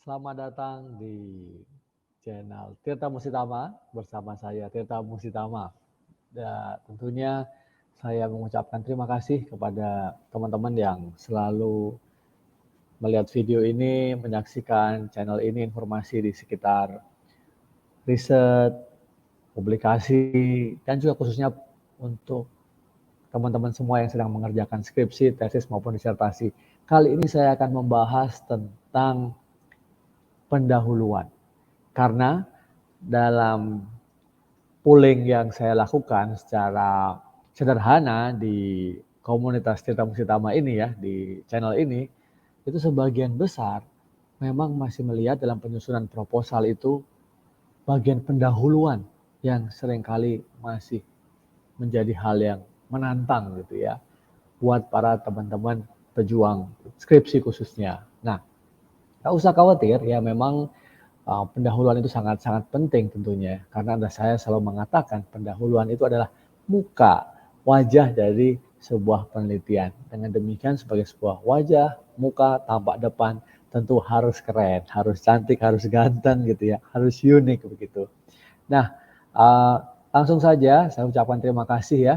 Selamat datang di channel Tirta Musitama bersama saya Tirta Musitama. Dan tentunya saya mengucapkan terima kasih kepada teman-teman yang selalu melihat video ini, menyaksikan channel ini, informasi di sekitar riset, publikasi, dan juga khususnya untuk teman-teman semua yang sedang mengerjakan skripsi, tesis maupun disertasi. Kali ini saya akan membahas tentang pendahuluan. Karena dalam polling yang saya lakukan secara sederhana di komunitas Tirta Musitama ini ya, di channel ini, itu sebagian besar memang masih melihat dalam penyusunan proposal itu bagian pendahuluan yang seringkali masih menjadi hal yang menantang gitu ya buat para teman-teman pejuang skripsi khususnya. Nah, tak usah khawatir ya, memang pendahuluan itu sangat-sangat penting tentunya, karena saya selalu mengatakan pendahuluan itu adalah muka, wajah dari sebuah penelitian. Dengan demikian sebagai sebuah wajah, muka, tampak depan tentu harus keren, harus cantik, harus ganteng gitu ya, harus unik begitu. Nah, langsung saja saya ucapkan terima kasih ya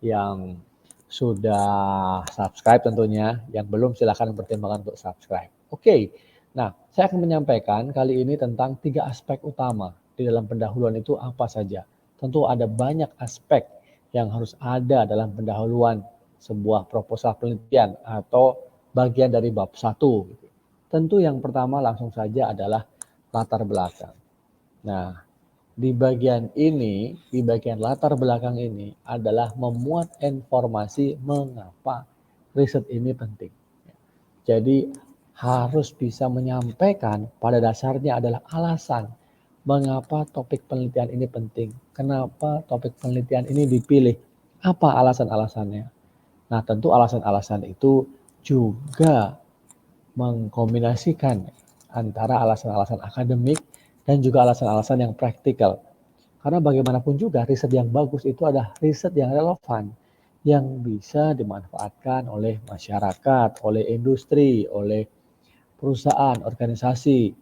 yang sudah subscribe tentunya, yang belum silahkan pertimbangkan untuk subscribe. Oke, nah saya akan menyampaikan kali ini tentang 3 aspek utama di dalam pendahuluan itu apa saja. Tentu ada banyak aspek yang harus ada dalam pendahuluan sebuah proposal penelitian atau bagian dari bab 1. Tentu yang pertama langsung saja adalah latar belakang. Nah, di bagian ini, di bagian latar belakang ini adalah memuat informasi mengapa riset ini penting. Jadi harus bisa menyampaikan pada dasarnya adalah alasan mengapa topik penelitian ini penting, kenapa topik penelitian ini dipilih, apa alasan-alasannya. Nah, tentu alasan-alasan itu juga mengkombinasikan antara alasan-alasan akademik dan juga alasan-alasan yang praktikal. Karena bagaimanapun juga riset yang bagus itu adalah riset yang relevan, yang bisa dimanfaatkan oleh masyarakat, oleh industri, oleh perusahaan, organisasi.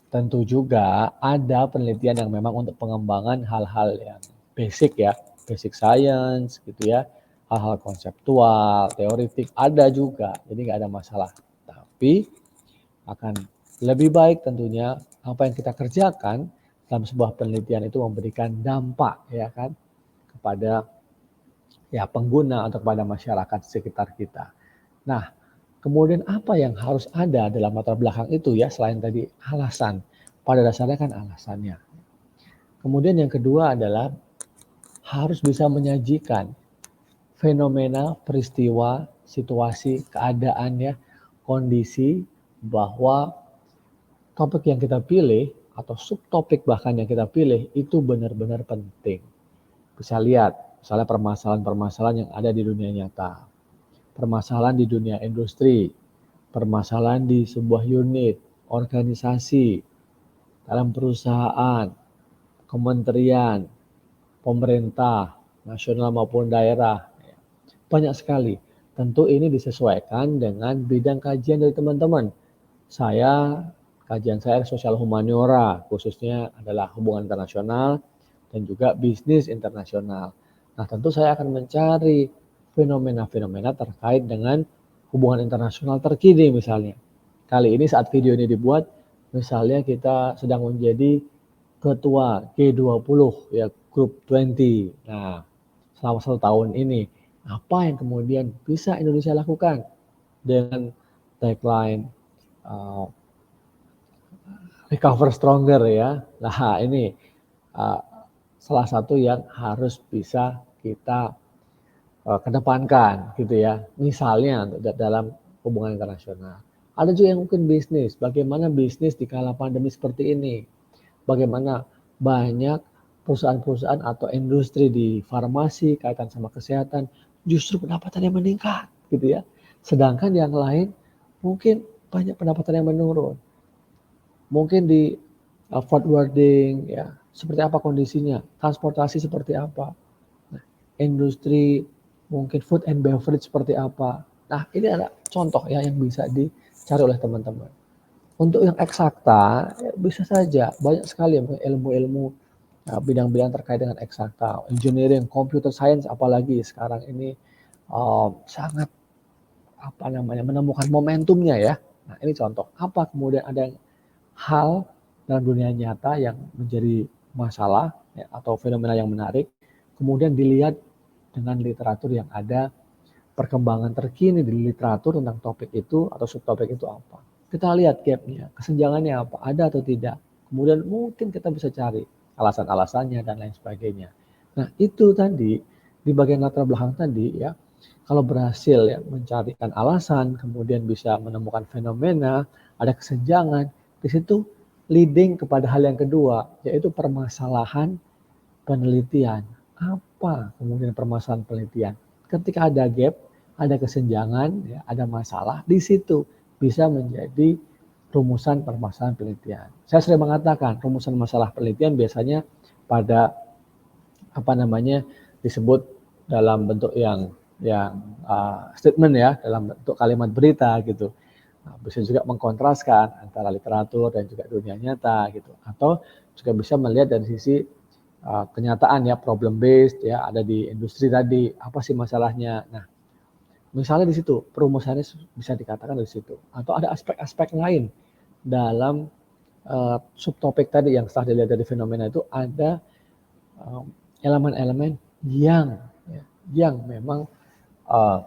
Tentu juga ada penelitian yang memang untuk pengembangan hal-hal yang basic ya, basic science gitu ya, hal-hal konseptual, teoritik ada juga, jadi nggak ada masalah. Tapi akan lebih baik tentunya apa yang kita kerjakan dalam sebuah penelitian itu memberikan dampak ya kan kepada ya pengguna atau kepada masyarakat sekitar kita. Nah, kemudian apa yang harus ada dalam latar belakang itu ya selain tadi alasan. Pada dasarnya kan alasannya. Kemudian yang kedua adalah harus bisa menyajikan fenomena, peristiwa, situasi, keadaan ya, kondisi bahwa topik yang kita pilih atau subtopik bahkan yang kita pilih itu benar-benar penting. Bisa lihat misalnya permasalahan-permasalahan yang ada di dunia nyata, permasalahan di dunia industri, permasalahan di sebuah unit, organisasi, dalam perusahaan, kementerian, pemerintah, nasional maupun daerah. Banyak sekali. Tentu ini disesuaikan dengan bidang kajian dari teman-teman. Kajian saya sosial humaniora, khususnya adalah hubungan internasional dan juga bisnis internasional. Nah, tentu saya akan mencari fenomena-fenomena terkait dengan hubungan internasional terkini misalnya. Kali ini saat video ini dibuat, misalnya kita sedang menjadi ketua G20 ya, Group 20. Nah, selama 1 tahun ini, apa yang kemudian bisa Indonesia lakukan dengan tagline recover stronger ya. Nah, ini uh, salah satu yang harus bisa kita kedepankan gitu ya. Misalnya dalam hubungan internasional. Ada juga yang mungkin bisnis. Bagaimana bisnis di kala pandemi seperti ini? Bagaimana banyak perusahaan-perusahaan atau industri di farmasi kaitan sama kesehatan justru pendapatannya meningkat gitu ya. Sedangkan yang lain mungkin banyak pendapatan yang menurun. Mungkin di forwarding ya, seperti apa kondisinya, transportasi seperti apa, nah, industri mungkin food and beverage seperti apa. Nah, ini ada contoh ya yang bisa dicari oleh teman-teman. Untuk yang eksakta, bisa saja banyak sekali ilmu-ilmu bidang-bidang terkait dengan eksakta, engineering, computer science, apalagi sekarang ini sangat menemukan momentumnya ya. Nah ini contoh. Apa kemudian ada hal dalam dunia nyata yang menjadi masalah ya, atau fenomena yang menarik, kemudian dilihat dengan literatur yang ada, perkembangan terkini di literatur tentang topik itu atau subtopik itu apa. Kita lihat gapnya, kesenjangannya apa, ada atau tidak. Kemudian mungkin kita bisa cari alasan-alasannya dan lain sebagainya. Nah itu tadi, di bagian latar belakang tadi ya, kalau berhasil ya mencarikan alasan, kemudian bisa menemukan fenomena, ada kesenjangan, di situ leading kepada hal yang kedua, yaitu permasalahan penelitian. Apa kemudian permasalahan penelitian? Ketika ada gap, ada kesenjangan, ya, ada masalah, di situ bisa menjadi rumusan permasalahan penelitian. Saya sering mengatakan rumusan masalah penelitian biasanya pada disebut dalam bentuk yang statement ya, dalam bentuk kalimat berita gitu. Nah, bisa juga mengkontraskan antara literatur dan juga dunia nyata gitu. Atau juga bisa melihat dari sisi kenyataan ya, problem based ya, ada di industri tadi, apa sih masalahnya. Nah, misalnya di situ perumusannya bisa dikatakan dari situ. Atau ada aspek-aspek lain dalam subtopik tadi yang setelah dilihat dari fenomena itu ada elemen-elemen yang memang uh,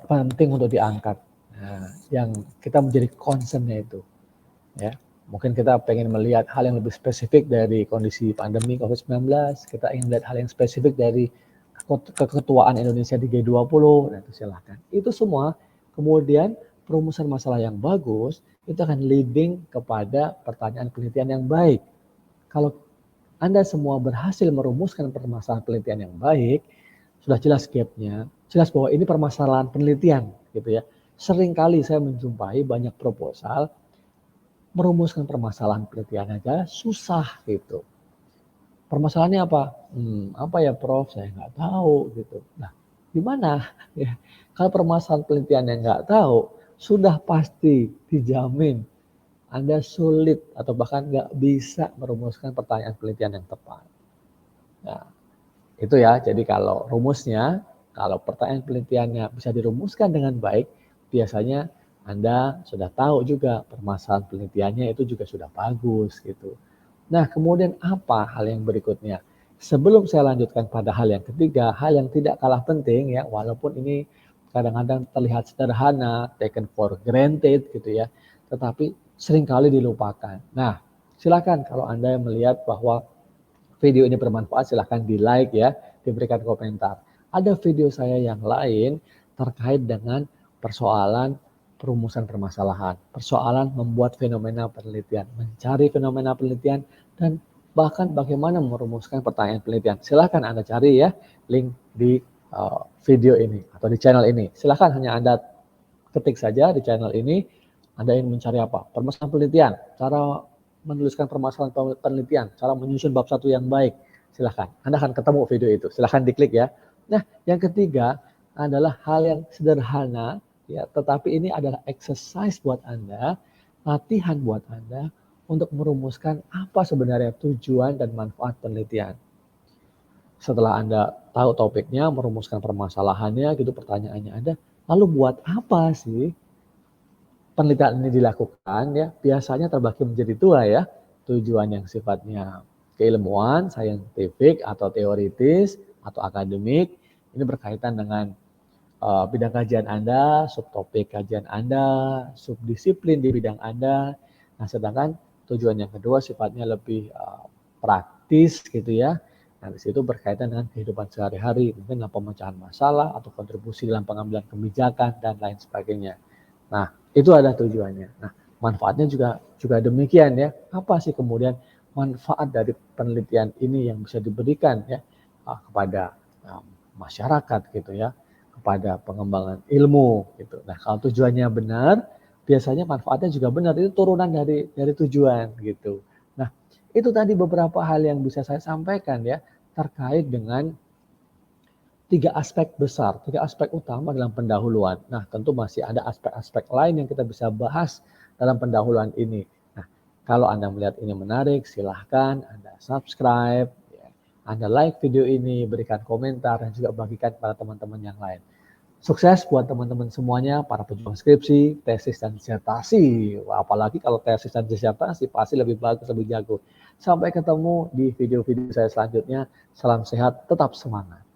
penting untuk diangkat. Nah, yang kita menjadi concernnya itu, ya. Mungkin kita pengen melihat hal yang lebih spesifik dari kondisi pandemi COVID-19, kita ingin melihat hal yang spesifik dari keketuaan Indonesia di G20, nah itu silahkan. Itu semua kemudian perumusan masalah yang bagus, itu akan leading kepada pertanyaan penelitian yang baik. Kalau Anda semua berhasil merumuskan permasalahan penelitian yang baik, sudah jelas gapnya, jelas bahwa ini permasalahan penelitian, gitu ya. Seringkali saya menjumpai banyak proposal merumuskan permasalahan penelitian aja susah gitu. Permasalahannya apa? Apa ya Prof? Saya nggak tahu gitu. Nah, gimana? Ya, kalau permasalahan penelitian yang nggak tahu, sudah pasti dijamin Anda sulit atau bahkan nggak bisa merumuskan pertanyaan penelitian yang tepat. Nah, itu ya. Jadi kalau rumusnya, kalau pertanyaan penelitiannya bisa dirumuskan dengan baik, biasanya Anda sudah tahu juga permasalahan penelitiannya itu juga sudah bagus gitu. Nah, kemudian apa hal yang berikutnya? Sebelum saya lanjutkan pada hal yang ketiga, hal yang tidak kalah penting ya, walaupun ini kadang-kadang terlihat sederhana, taken for granted gitu ya, tetapi seringkali dilupakan. Nah, silakan kalau Anda melihat bahwa video ini bermanfaat, silahkan di like ya, diberikan komentar. Ada video saya yang lain terkait dengan persoalan perumusan permasalahan, persoalan membuat fenomena penelitian, mencari fenomena penelitian, dan bahkan bagaimana merumuskan pertanyaan penelitian. Silahkan Anda cari ya, link di video ini atau di channel ini. Silahkan hanya Anda ketik saja di channel ini, Anda ingin mencari apa? Permasalahan penelitian, cara menuliskan permasalahan penelitian, cara menyusun bab satu yang baik. Silahkan, Anda akan ketemu video itu. Silahkan diklik ya. Nah, yang ketiga adalah hal yang sederhana, ya, tetapi ini adalah exercise buat Anda, latihan buat Anda untuk merumuskan apa sebenarnya tujuan dan manfaat penelitian. Setelah Anda tahu topiknya, merumuskan permasalahannya, gitu pertanyaannya ada, lalu buat apa sih penelitian ini dilakukan ya, biasanya terbagi menjadi dua ya, tujuan yang sifatnya keilmuan, saintifik atau teoritis atau akademik, ini berkaitan dengan bidang kajian Anda, subtopik kajian Anda, subdisiplin di bidang Anda. Nah, sedangkan tujuan yang kedua sifatnya lebih praktis gitu ya. Nah, di situ berkaitan dengan kehidupan sehari-hari, mungkin dalam pemecahan masalah atau kontribusi dalam pengambilan kebijakan dan lain sebagainya. Nah, itu ada tujuannya. Nah, manfaatnya juga demikian ya. Apa sih kemudian manfaat dari penelitian ini yang bisa diberikan ya kepada masyarakat gitu ya, kepada pengembangan ilmu gitu. Nah, kalau tujuannya benar, biasanya manfaatnya juga benar. Itu turunan dari tujuan gitu. Nah, itu tadi beberapa hal yang bisa saya sampaikan ya terkait dengan tiga aspek besar, tiga aspek utama dalam pendahuluan. Nah, tentu masih ada aspek-aspek lain yang kita bisa bahas dalam pendahuluan ini. Nah, kalau Anda melihat ini menarik, silahkan Anda subscribe, ya. Anda like video ini, berikan komentar, dan juga bagikan pada teman-teman yang lain. Sukses buat teman-teman semuanya, para pejuang skripsi, tesis, dan disertasi. Wah, apalagi kalau tesis dan disertasi, pasti lebih bagus, lebih jago. Sampai ketemu di video-video saya selanjutnya. Salam sehat, tetap semangat.